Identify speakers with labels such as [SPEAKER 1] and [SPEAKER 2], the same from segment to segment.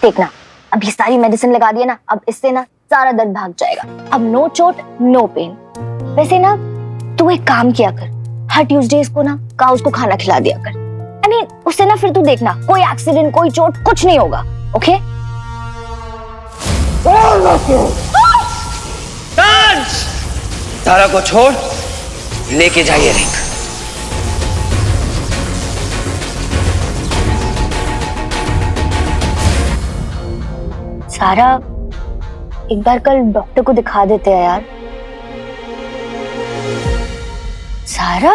[SPEAKER 1] देखना, अभी सारी मेडिसिन लगा दिया ना, अब इससे ना सारा दर्द भाग जाएगा। अब नो चोट नो पेन। वैसे ना तू एक काम किया कर, हर ट्यूसडेज को ना काउस को खाना खिला दिया कर। आई मीन उससे ना फिर तू देखना कोई एक्सीडेंट कोई चोट कुछ नहीं होगा। ओके?
[SPEAKER 2] सारा को छोड़ लेके जाइए रिंग।
[SPEAKER 1] सारा एक बार कल डॉक्टर को दिखा देते हैं यार। सारा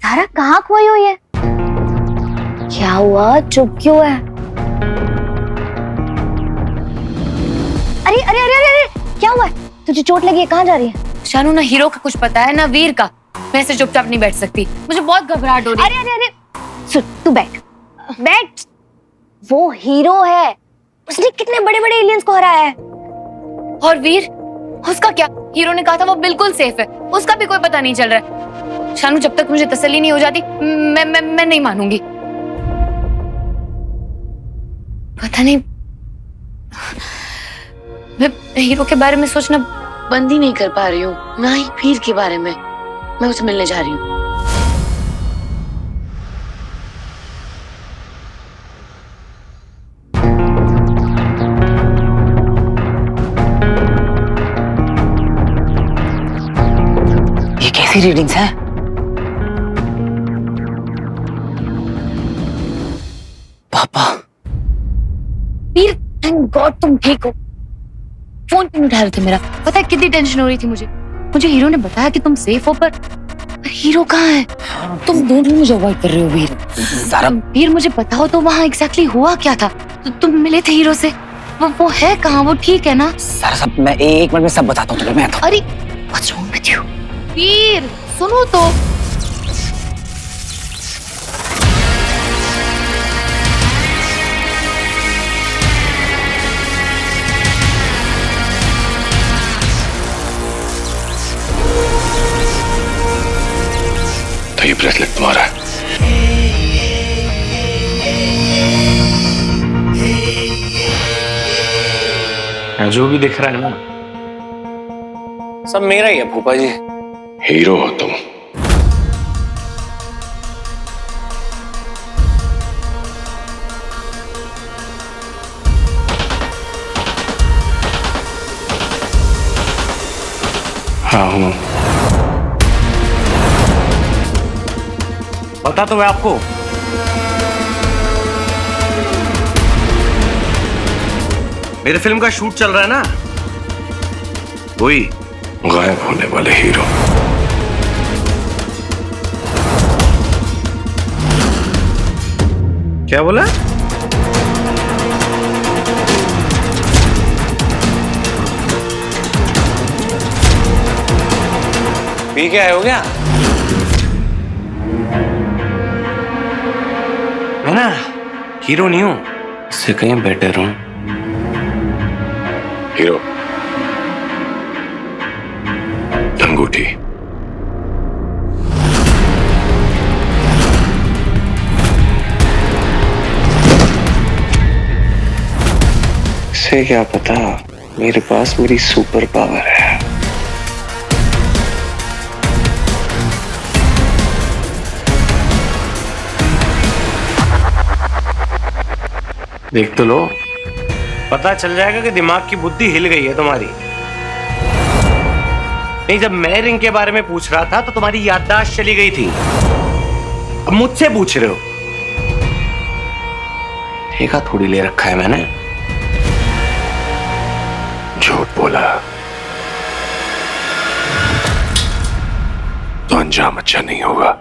[SPEAKER 1] सारा कहाँ खोई हुई है? क्या हुआ, चुप क्यों है? अरे अरे अरे अरे क्या हुआ है? तुझे चोट लगी है, कहाँ जा रही है?
[SPEAKER 3] शानू, ना हीरो का कुछ पता है ना वीर का। मैं ऐसे चुपचाप नहीं बैठ सकती, मुझे बहुत घबराहट हो रही है।
[SPEAKER 1] अरे अरे अरे सुन, तू बैठ बैठ। वो हीरो है, उसने कितने बड़े बड़े एलियंस को हराया है।
[SPEAKER 3] और वीर, उसका क्या? हीरो ने कहा था वो बिल्कुल सेफ है, उसका भी कोई पता नहीं चल रहा है। शानू, जब तक मुझे तसल्ली नहीं हो जाती मैं नहीं मानूंगी। पता नहीं, मैं हीरो के बारे में सोचना बंद ही नहीं कर पा रही हूँ, ना ही वीर के बारे में। मैं उसे मिलने जा रही हूँ।
[SPEAKER 2] ये कैसी रीडिंग्स है? पापा।
[SPEAKER 3] वीर, थैंक गॉड तुम ठीक हो। फोन क्यों उठा रहे थे मेरा? पता है कितनी टेंशन हो रही थी मुझे हीरो ने बताया कि तुम सेफ हो, पर हीरो कहाँ है? तुम दोनों मुझे अवॉइड कर रहे हो वीर।
[SPEAKER 2] सारा
[SPEAKER 3] वीर, मुझे बताओ तो वहाँ एग्जैक्टली हुआ क्या था? तुम मिले थे हीरो से? वो है कहाँ? वो ठीक है ना?
[SPEAKER 2] सारा सब मैं एक मिनट में सब बताता हूँ तुम्हें। मैं तो
[SPEAKER 3] अरे what's wrong with you? वीर सुनो तो।
[SPEAKER 4] तो ये ब्रेसलेट तुम्हारा है।
[SPEAKER 5] जो भी दिख रहा है ना,
[SPEAKER 2] सब मेरा ही है फूफा जी।
[SPEAKER 4] हीरो हो तुम। हाँ हूँ।
[SPEAKER 5] पता तो है आपको। मेरे फिल्म का शूट चल रहा है ना, वही
[SPEAKER 4] गायब होने वाले हीरो।
[SPEAKER 5] क्या बोला?
[SPEAKER 2] पी क्या हो गया?
[SPEAKER 5] मैं ना हीरो नहीं हूं, इससे कहीं बेटर हूं।
[SPEAKER 4] हीरो अंगूठी।
[SPEAKER 2] से क्या पता, मेरे पास मेरी सुपर पावर है।
[SPEAKER 5] देख तो लो, पता चल जाएगा कि दिमाग की बुद्धि हिल गई है तुम्हारी। नहीं, जब मैं रिंग के बारे में पूछ रहा था तो तुम्हारी याददाश्त चली गई थी। अब मुझसे पूछ रहे हो। ठेका थोड़ी ले रखा है मैंने।
[SPEAKER 4] झूठ बोला तो अंजाम अच्छा नहीं होगा।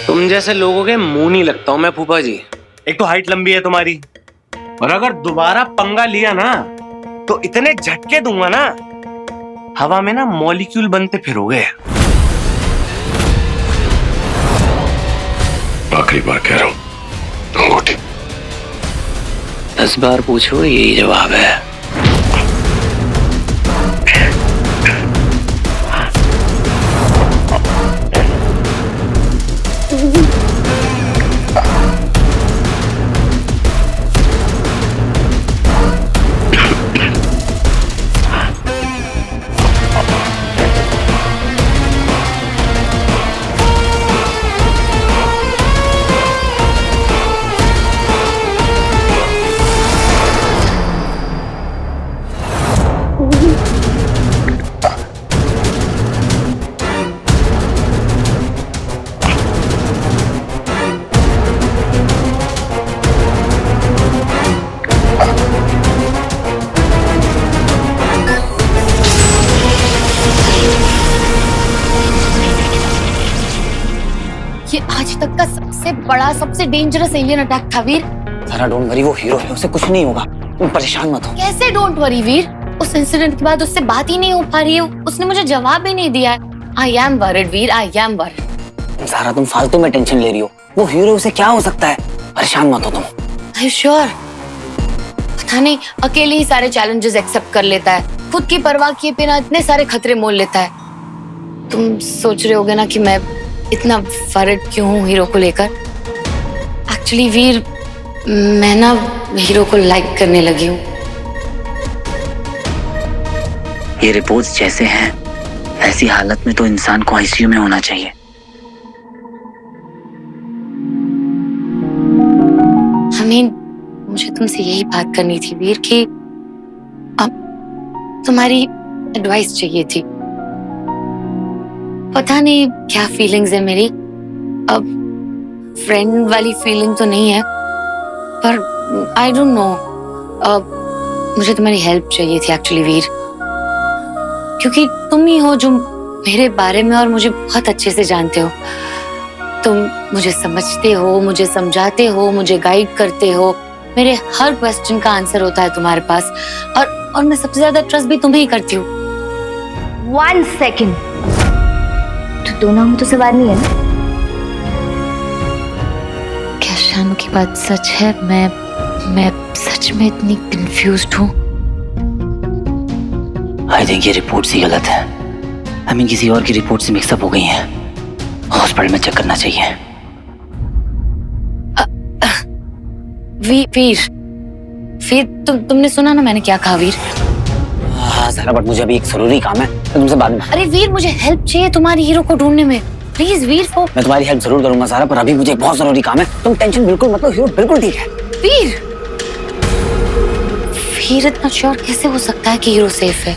[SPEAKER 5] तुम जैसे लोगों के मुंह नहीं लगता हूं मैं फूफा जी। एक तो हाइट लंबी है तुम्हारी, और अगर दोबारा पंगा लिया ना तो इतने झटके दूंगा ना, हवा में ना मॉलिक्यूल बनते फिरोगे।
[SPEAKER 4] आखिरी बार कह रहा हूं, अंगूठी।
[SPEAKER 2] 10 बार पूछो यही जवाब है।
[SPEAKER 3] ये आज तक का सबसे बड़ा, सबसे डेंजरस एलियन अटैक था वीर।
[SPEAKER 6] सारा डोंट वरी, वो हीरो है, उसे कुछ नहीं होगा, तुम परेशान मत हो।
[SPEAKER 3] कैसे डोंट वरी वीर? उस इंसिडेंट के बाद उससे बात ही नहीं हो पा रही है, उसने मुझे जवाब ही नहीं दिया। I am worried Veer, I am worried.
[SPEAKER 6] सारा तुम फालतू में टेंशन ले रही हो, वो हीरो, उसे क्या हो सकता है, परेशान मत हो तुम।
[SPEAKER 3] Are you sure? पता नहीं, अकेले ही सारे चैलेंजेस एक्सेप्ट कर लेता है, खुद की परवाह किए बिना इतने सारे खतरे मोल लेता है। तुम सोच रहे होगे ना कि मैं इतना वरिड क्यों हूँ हीरो को लेकर। एक्चुअली वीर, मैं ना हीरो को लाइक करने लगी हूँ।
[SPEAKER 6] ये रिपोर्ट्स जैसे हैं, ऐसी हालत में तो इंसान को आईसीयू में होना चाहिए।
[SPEAKER 3] मुझे तुमसे यही बात करनी थी वीर कि अब तुम्हारी एडवाइस चाहिए थी। पता नहीं क्या फीलिंग्स है मेरी, अब फ्रेंड वाली फीलिंग तो नहीं है, पर आई डोंट नो, मुझे तुम्हारी हेल्प चाहिए थी एक्चुअली वीर, क्योंकि तुम ही हो जो मेरे बारे में और मुझे बहुत अच्छे से जानते हो। तुम मुझे समझते हो, मुझे समझाते हो, मुझे गाइड करते हो, मेरे हर क्वेश्चन का आंसर होता है तुम्हारे पास, और मैं सबसे ज्यादा ट्रस्ट भी तुम्हें ही करती हूँ।
[SPEAKER 1] 1 सेकेंड, तो दोनों में तो सवार नहीं है ना?
[SPEAKER 3] क्या शानू की बात सच है? मैं सच में इतनी कंफ्यूज्ड हूँ।
[SPEAKER 6] आई थिंक ये रिपोर्ट ही गलत है। आई मीन किसी और की रिपोर्ट से मिक्सअप हो गई है, हॉस्पिटल में चेक करना चाहिए। वीर, तुमने सुना ना मैंने क्या कहा वीर? हाँ सारा, बट मुझे अभी एक जरूरी काम है, तो तुमसे बाद में। अरे वीर, मुझे हेल्प चाहिए तुम्हारी हीरो को ढूंढने में, प्लीज वीर। मैं तुम्हारी हेल्प जरूर करूंगा सारा, पर अभी मुझे एक बहुत जरूरी काम है, तुम टेंशन बिल्कुल मत लो, हीरो बिल्कुल ठीक है। वीर इतना श्योर कैसे हो सकता है कि हीरो सेफ है?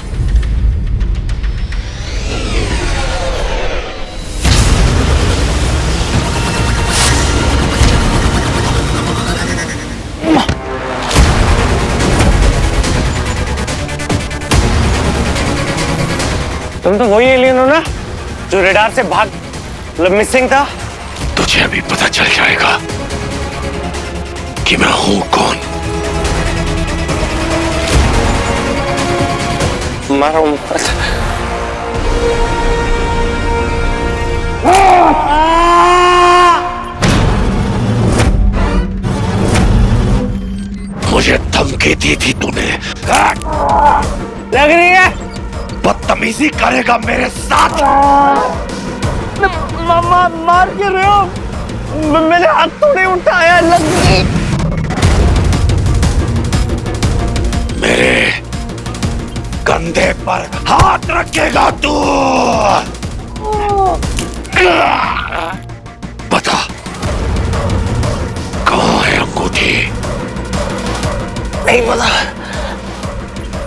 [SPEAKER 5] तुम तो वही एलियन हो ना जो रेडार से भाग मिसिंग था?
[SPEAKER 4] तुझे अभी पता चल जाएगा कि मैं हूं कौन।
[SPEAKER 5] मारो
[SPEAKER 4] मुझे धमकी दी थी तूने,
[SPEAKER 5] लग रही है
[SPEAKER 4] बदतमीजी करेगा मेरे साथ।
[SPEAKER 5] मार क्यों रहे हो? मैंने हाथ तो नहीं उठाया, लग गई।
[SPEAKER 4] मेरे कंधे पर हाथ रखेगा तू। बता कहाँ है अंगूठी?
[SPEAKER 5] नहीं पता,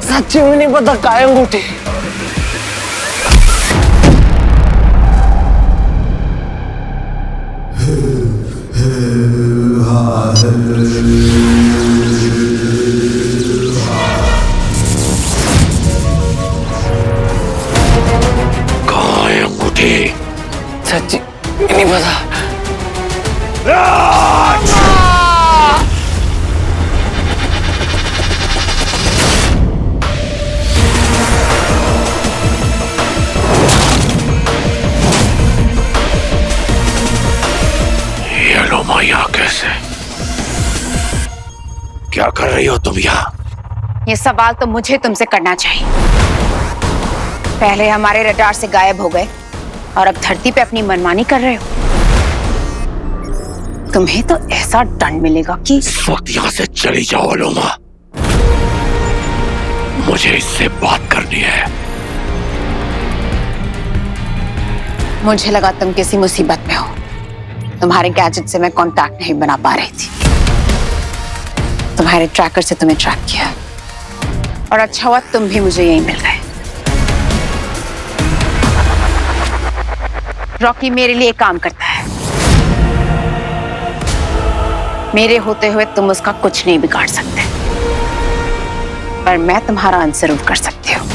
[SPEAKER 5] सच्ची में नहीं पता कहाँ है अंगूठी।
[SPEAKER 4] कहाँ है अंगूठी?
[SPEAKER 5] सच्ची नहीं पता।
[SPEAKER 4] ये लो माँ, यहाँ कैसे? क्या कर रही हो तुम यहाँ?
[SPEAKER 7] ये सवाल तो मुझे तुमसे करना चाहिए। पहले हमारे रडार से गायब हो गए और अब धरती पे अपनी मनमानी कर रहे हो। तुम्हें तो ऐसा दंड मिलेगा कि
[SPEAKER 4] इस वक्त यहाँ से चली जाओ लोमा, मुझे इससे बात करनी है।
[SPEAKER 7] मुझे लगा तुम किसी मुसीबत में हो। तुम्हारे गैजेट से मैं कांटेक्ट नहीं बना पा रही थी। तुम्हारे ट्रैकर से तुम्हें ट्रैक किया और अच्छा हुआ तुम भी मुझे यहीं मिल गए। रॉकी मेरे लिए काम करता है, मेरे होते हुए तुम उसका कुछ नहीं बिगाड़ सकते, पर मैं तुम्हारा अंत जरूर कर सकती हूँ।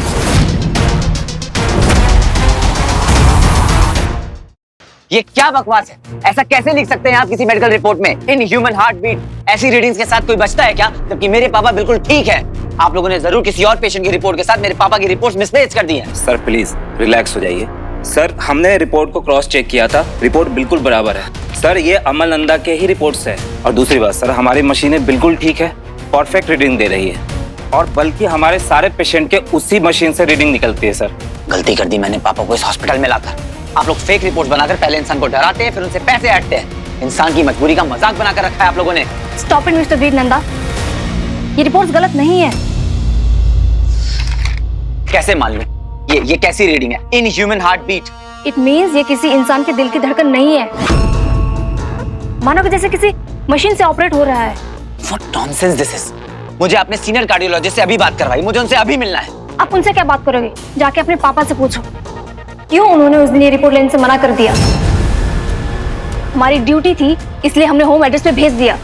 [SPEAKER 6] ये क्या बकवास है? ऐसा कैसे लिख सकते हैं आप किसी मेडिकल रिपोर्ट में? इन ह्यूमन हार्ट बीट, ऐसी रीडिंग्स के साथ कोई बचता है क्या? जबकि मेरे पापा बिल्कुल ठीक है। आप लोगों ने जरूर किसी और पेशेंट की रिपोर्ट के साथ मेरे पापा की रिपोर्ट मिसमैच कर दी है।
[SPEAKER 8] सर प्लीज रिलैक्स हो जाइए। सर हमने रिपोर्ट को क्रॉस चेक किया था, रिपोर्ट बिल्कुल बराबर है। सर ये अमल नंदा के ही रिपोर्ट्स है। और दूसरी बात सर, हमारी मशीनें बिल्कुल ठीक है, परफेक्ट रीडिंग दे रही है। और बल्कि हमारे सारे पेशेंट के उसी मशीन से रीडिंग निकलती है सर।
[SPEAKER 6] गलती कर दी मैंने पापा को इस हॉस्पिटल में लाकर। आप लोग फेक रिपोर्ट बनाकर पहले इंसान को डराते हैं, फिर उनसे पैसे हटते हैं। इंसान की मजबूरी का मजाक बनाकर रखा है आप लोगों ने।
[SPEAKER 1] स्टॉप इट मिस्टर वीर नंदा, ये रिपोर्ट्स गलत नहीं है।
[SPEAKER 6] कैसे मान लूं? ये कैसी रीडिंग है? In human heart beat.
[SPEAKER 1] It means ये किसी इंसान के दिल की धड़कन नहीं है, मानो कि जैसे किसी मशीन से ऑपरेट हो रहा है।
[SPEAKER 6] What nonsense this is? मुझे अपने सीनियर कार्डियोलॉजिस्ट से अभी बात करवाई, मुझे उनसे अभी मिलना है।
[SPEAKER 1] आप उनसे क्या बात करोगे? जाके अपने पापा से पूछो क्यों उन्होंने उस दिन ये रिपोर्ट लेने से मना कर दिया। हमारी ड्यूटी थी इसलिए हमने होम एड्रेस पे भेज दिया।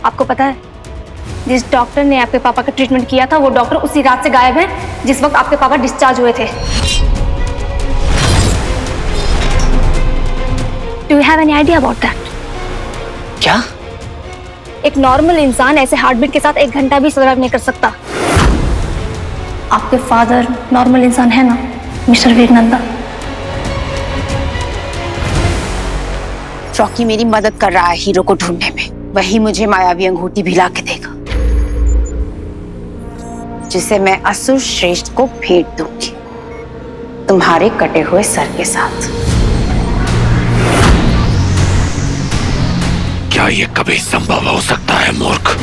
[SPEAKER 1] आपको पता है जिस डॉक्टर ने आपके पापा का ट्रीटमेंट किया था वो डॉक्टर उसी रात से गायब है जिस वक्त आपके पापा डिस्चार्ज हुए थे। Do you have any idea about that?
[SPEAKER 6] क्या?
[SPEAKER 1] एक नॉर्मल इंसान ऐसे हार्टबीट के साथ 1 घंटा भी सर्वाइव नहीं कर सकता। आपके फादर नॉर्मल इंसान है ना मिस्टर वीर नंदा?
[SPEAKER 7] रॉकी मेरी मदद कर रहा है हीरो को ढूंढने में। वही मुझे मायावी अंगूठी भी ला के देगा जिसे मैं असुर श्रेष्ठ को भेंट दूंगी तुम्हारे कटे हुए सर के साथ।
[SPEAKER 4] क्या ये कभी संभव हो सकता है मूर्ख?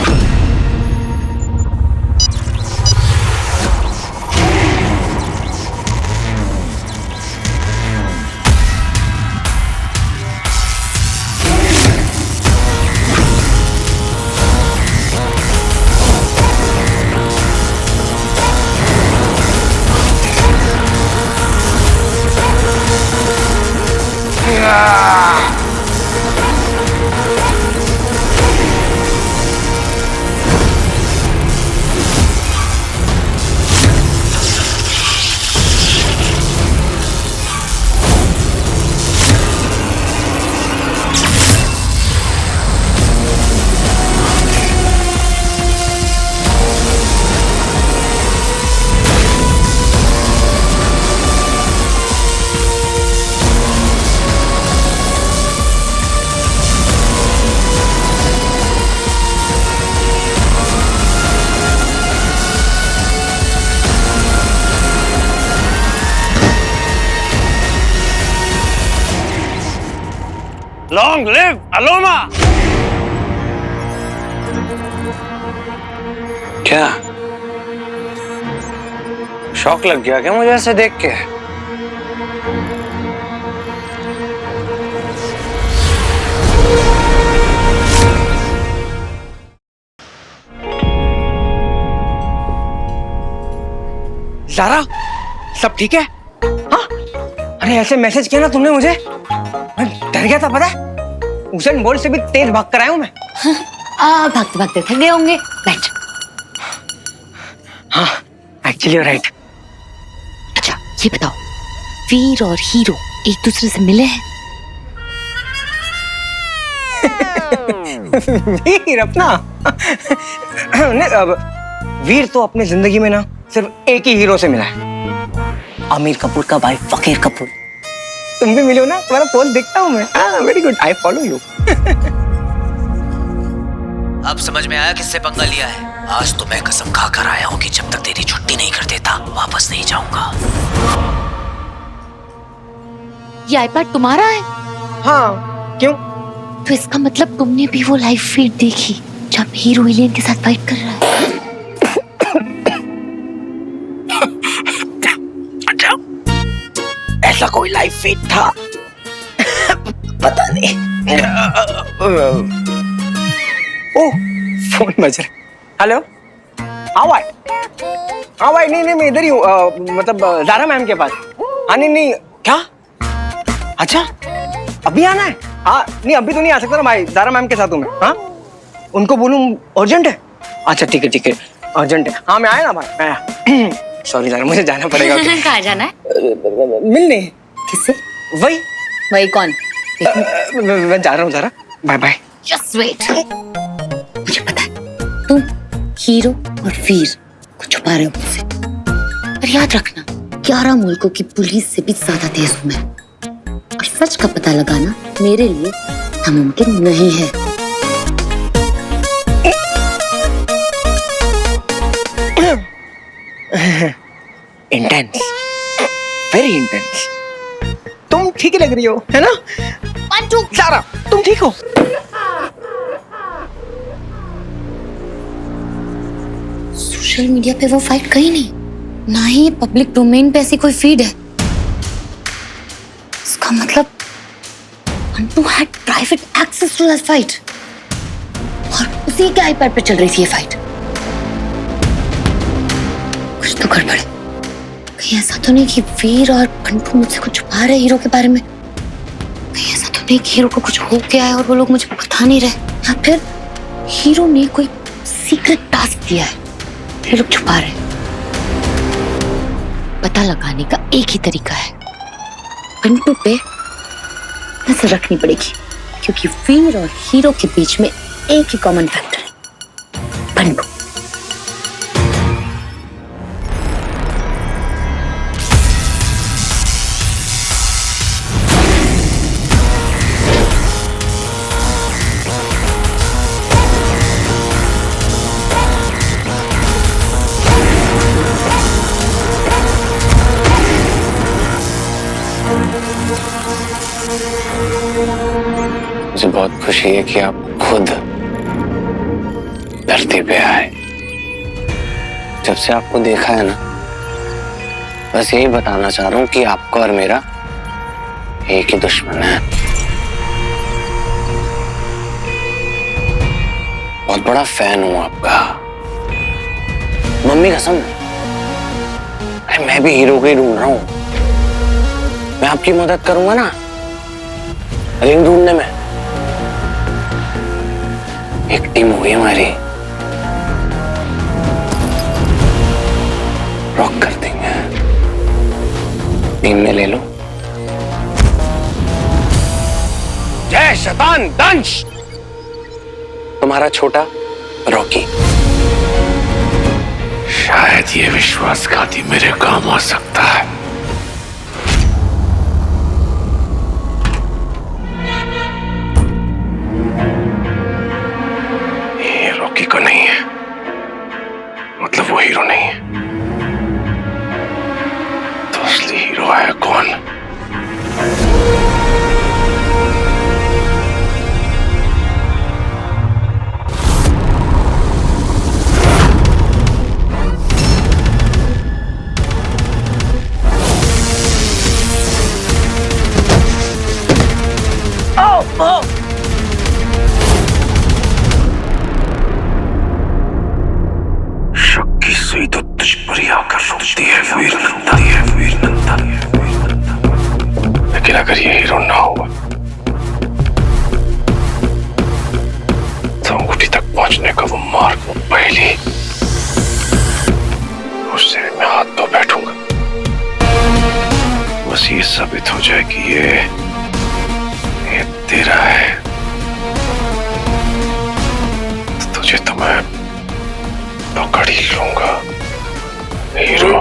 [SPEAKER 5] लॉन्ग लिव अलोमा।
[SPEAKER 2] क्या शौक लग गया क्या मुझे ऐसे देख के?
[SPEAKER 5] ज़ारा सब ठीक है? हाँ? अरे ऐसे मैसेज किया ना तुमने मुझे, मैं डर गया था पता है। उसेन बोल्ट से भी तेज भाग कर आया हूं मैं।
[SPEAKER 3] भागते भागते थक गए होंगे, बैठ।
[SPEAKER 5] हाँ एक्चुअली राइट।
[SPEAKER 3] अच्छा ये बताओ, वीर और हीरो एक दूसरे से मिले हैं?
[SPEAKER 5] वीर अपना नहीं, अब वीर तो अपनी जिंदगी में ना सिर्फ एक ही हीरो से मिला है,
[SPEAKER 6] आमिर कपूर का भाई फकीर कपूर।
[SPEAKER 5] तुम भी मिलो ना, तुम्हारा पोस्ट देखता हूँ मैं। Very good, I follow you.
[SPEAKER 6] अब समझ में आया किससे पंगा लिया है। आज तो मैं कसम खा कर आया हूँ कि जब तक तेरी छुट्टी नहीं कर देता वापस नहीं जाऊंगा।
[SPEAKER 3] ये आईपैड तुम्हारा है?
[SPEAKER 5] हाँ क्यों?
[SPEAKER 3] तो इसका मतलब तुमने भी वो लाइव फीड देखी जब हीरो एलियन के साथ फाइट कर रहा है?
[SPEAKER 6] ऐसा कोई लाइव फीड था? पता नहीं।
[SPEAKER 5] ओह फोन बज रहा। हेलो, हाँ भाई, हाँ भाई, नहीं मैं इधर ही हूँ, मतलब ज़ारा मैम के पास। हाँ नहीं क्या? अच्छा अभी आना है? हाँ नहीं अभी तो नहीं आ सकता ना भाई, ज़ारा मैम के साथ हूँ मैं। हाँ उनको बोलूँ अर्जेंट है? अच्छा ठीक है अर्जेंट है। हाँ मैं आया ना भाई, मैं आया। सॉरी ज़ारा मुझे जाना पड़ेगा।
[SPEAKER 3] कहाँ जाना है?
[SPEAKER 5] मिलने।
[SPEAKER 3] किससे?
[SPEAKER 5] वही
[SPEAKER 3] वही कौन?
[SPEAKER 2] मैं जा रहा हूँ ज़रा, बाय बाय।
[SPEAKER 3] Just wait. मुझे पता है तुम हीरो और वीर को छुपा रहे हो मुझसे, पर याद रखना 11 मुल्कों की पुलिस से भी ज्यादा तेज हूं मैं, और सच का पता लगाना मेरे लिए नामुमकिन नहीं है।
[SPEAKER 2] Intense, very intense. तुम ठीक ही लग रही हो, है ना?
[SPEAKER 3] पंचू,
[SPEAKER 2] सारा, तुम ठीक हो?
[SPEAKER 3] सोशल मीडिया पे वो फाइट कहीं नहीं, ना ही पब्लिक डोमेन पे ऐसी कोई फीड है। इसका मतलब पंटू had private access to that fight, और उसी के आईपैड पे चल रही थी ये फाइट। कुछ तो गड़बड़ है। कहीं ऐसा तो नहीं कि वीर और पंटू मुझसे कुछ छुपा रहे हीरो के बारे में? कहीं ऐसा तो नहीं कि हीरो को कुछ हो गया है और वो लोग मुझे बता नहीं रहे? या फिर हीरो ने कोई सीक्रेट टास्क दिया है, ये लोग छुपा रहे हैं? पता लगाने का एक ही तरीका है, पंटू पे नजर रखनी पड़ेगी, क्योंकि वीर और हीरो के बीच में एक ही कॉमन फैक्टर है, पंटू।
[SPEAKER 2] मुझे बहुत खुशी है कि आप खुद धरती पे आए। जब से आपको देखा है ना, बस यही बताना चाह रहा हूँ कि आपका और मेरा एक ही दुश्मन है। बहुत बड़ा फैन हूँ आपका, मम्मी कसम। अरे मैं भी हीरो को ही ढूंढ रहा हूँ। मैं आपकी मदद करूंगा ना रिंग ढूंढने में। एक टीम हुई हमारी, रॉक कर देंगे। टीम में ले लो। जय शैतान दंश, तुम्हारा छोटा रॉकी।
[SPEAKER 4] शायद ये विश्वासघाती मेरे काम आ सकता है। ये रॉकी का नहीं है, मतलब वो हीरो नहीं है। तो असली हीरो है कौन? शक की सुई तो तुझ पर ही आकर रुकती है वीर नंदन। लेकिन अगर ये हीरो ना हुआ तो अंगूठी तक पहुंचने का वो मार्ग, वो पहली, उससे मैं हाथ धो बैठूंगा। बस ये साबित हो जाए कि ये तेरा है, तो तुझे तो मैं पकड़ ही लूंगा हीरो।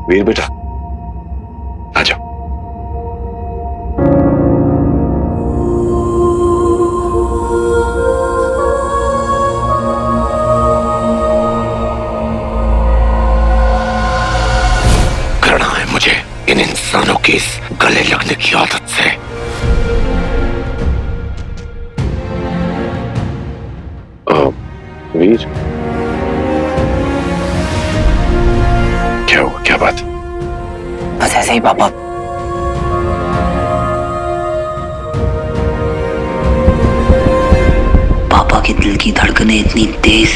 [SPEAKER 4] वीर बेटा आ जाओ। घृणा है मुझे इन इंसानों की इस गले लगने की आदत से। वीर क्या हुआ, क्या बात?
[SPEAKER 6] बस ऐसे ही पापा। पापा के दिल की धड़कनें इतनी तेज,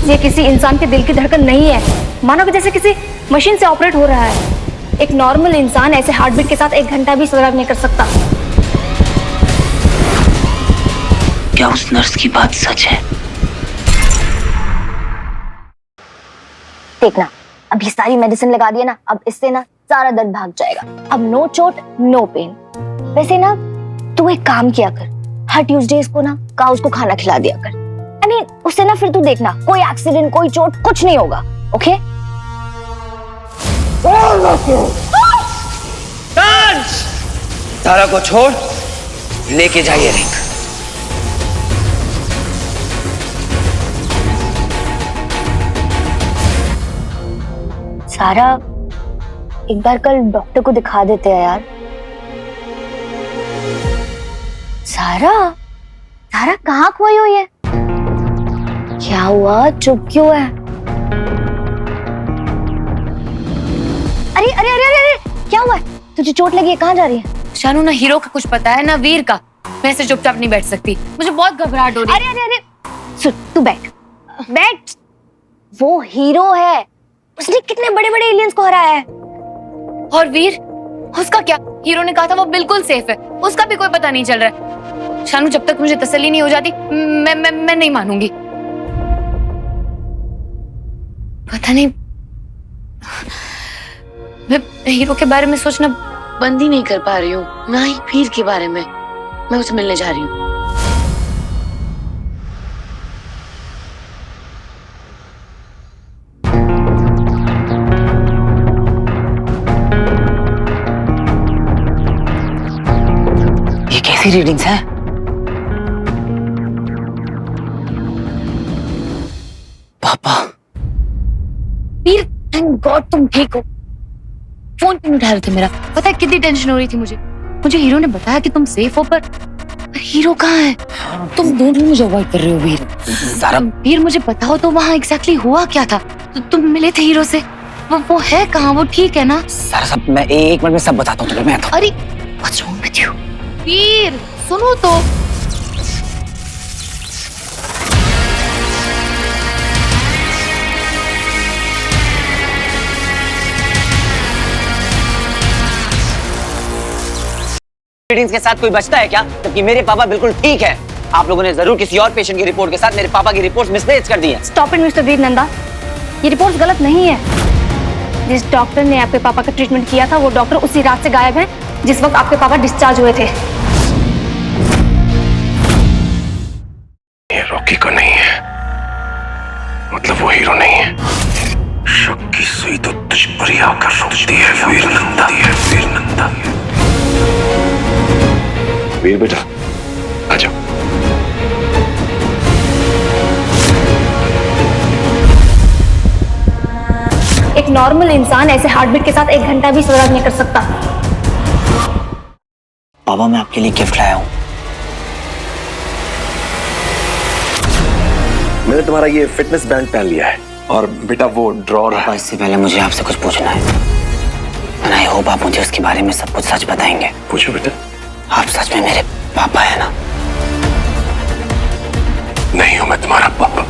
[SPEAKER 1] ये किसी इंसान के दिल की धड़कन नहीं है, मानो कि जैसे किसी मशीन से ऑपरेट हो रहा है। एक नॉर्मल इंसान ऐसे हार्टबीट के साथ 1 घंटा भी सर्वाइव नहीं कर सकता।
[SPEAKER 6] क्या उस नर्स की बात सच है?
[SPEAKER 1] देखना, अब ये सारी मेडिसिन लगा दिया ना, अब इससे ना सारा दर्द भाग जाएगा। अब नो चोट नो पेन। वैसे ना तू एक काम किया कर, हर ट्यूसडेज को ना काउस को खाना खिला दिया कर। उससे ना फिर तू देखना, कोई एक्सीडेंट कोई चोट कुछ नहीं होगा। ओके?
[SPEAKER 2] सारा को छोड़, लेके जाइए रिंग।
[SPEAKER 1] सारा, एक बार कल डॉक्टर को दिखा देते हैं यार। सारा, सारा कहाँ खोई हुई है? क्या हुआ, चुप क्यों है? अरे अरे अरे अरे, क्या हुआ है? तुझे चोट लगी है, कहाँ जा रही है?
[SPEAKER 3] शानू, ना हीरो का कुछ पता है ना वीर का। मैं ऐसे चुपचाप नहीं बैठ सकती, मुझे बहुत घबराहट हो रही है।
[SPEAKER 1] अरे अरे अरे, सुन, तू बैठ बैठ। वो हीरो है, उसने कितने बड़े बड़े एलियंस को हराया है।
[SPEAKER 3] और वीर, उसका क्या? हीरो ने कहा था वो बिल्कुल सेफ है, उसका भी कोई पता नहीं चल रहा है। शानू, जब तक मुझे तसल्ली नहीं हो जाती मैं नहीं मानूंगी। पता नहीं, मैं हीरो के बारे में सोचना बंद ही नहीं कर पा रही हूँ, ना ही वीर के बारे में। मैं उसे मिलने जा रही हूँ।
[SPEAKER 6] ये कैसी रीडिंग्स हैं? पापा।
[SPEAKER 3] वीर, थैंक गॉड तुम ठीक हो। फोन क्यों नहीं उठा रहे थे मेरा? पता है कितनी टेंशन हो रही थी मुझे। मुझे हीरो ने बताया कि तुम सेफ हो, पर हीरो कहाँ है? तुम दोनों मुझे अवॉइड कर रहे हो वीर।
[SPEAKER 6] सारा,
[SPEAKER 3] वीर, मुझे बताओ तो वहाँ एग्जैक्टली हुआ क्या था? तुम मिले थे हीरो से? वो है कहाँ? वो ठीक है ना?
[SPEAKER 6] सारा सब मैं 1 मिनट में सब बताता हूँ तुम्हें। मैं आता हूँ।
[SPEAKER 3] अरे व्हाट्स रॉन्ग विद यू? वीर, सुनो तो।
[SPEAKER 6] रीडिंग्स के साथ कोई बचता है क्या? जबकि मेरे पापा बिल्कुल ठीक है। आप लोगों ने जरूर किसी और पेशेंट की रिपोर्ट के साथ मेरे पापा की रिपोर्ट मिसमैच कर दी है।
[SPEAKER 1] स्टॉप इट मिस्टर वीर नंदा, ये रिपोर्ट गलत नहीं है। जिस डॉक्टर ने आपके पापा का ट्रीटमेंट किया था, वो डॉक्टर उसी रात से गायब है जिस वक्त आपके पापा डिस्चार्ज हुए थे।
[SPEAKER 4] ये रॉकी का नहीं है, मतलब वो हीरो नहीं है। शक की सुई तो तुझ पर ही आकर रुकती है वीर नंदा, वीर नंदा। वीर बेटा, आ जाओ।
[SPEAKER 1] एक नॉर्मल इंसान ऐसे हार्टबीट के साथ 1 घंटा भी सर्वाइव नहीं कर सकता।
[SPEAKER 6] पापा, मैं आपके लिए गिफ्ट लाया हूँ।
[SPEAKER 4] मैंने तुम्हारा ये फिटनेस बैंड पहन लिया है, और बेटा वो ड्रॉर है।
[SPEAKER 6] पापा, इससे पहले मुझे आपसे कुछ पूछना है। आई होप आप मुझे उसके बारे में सब कुछ सच बताएंगे।
[SPEAKER 4] पूछो बेटा।
[SPEAKER 6] आप सच में मेरे पापा है ना?
[SPEAKER 4] नहीं हूं मैं तुम्हारा पापा,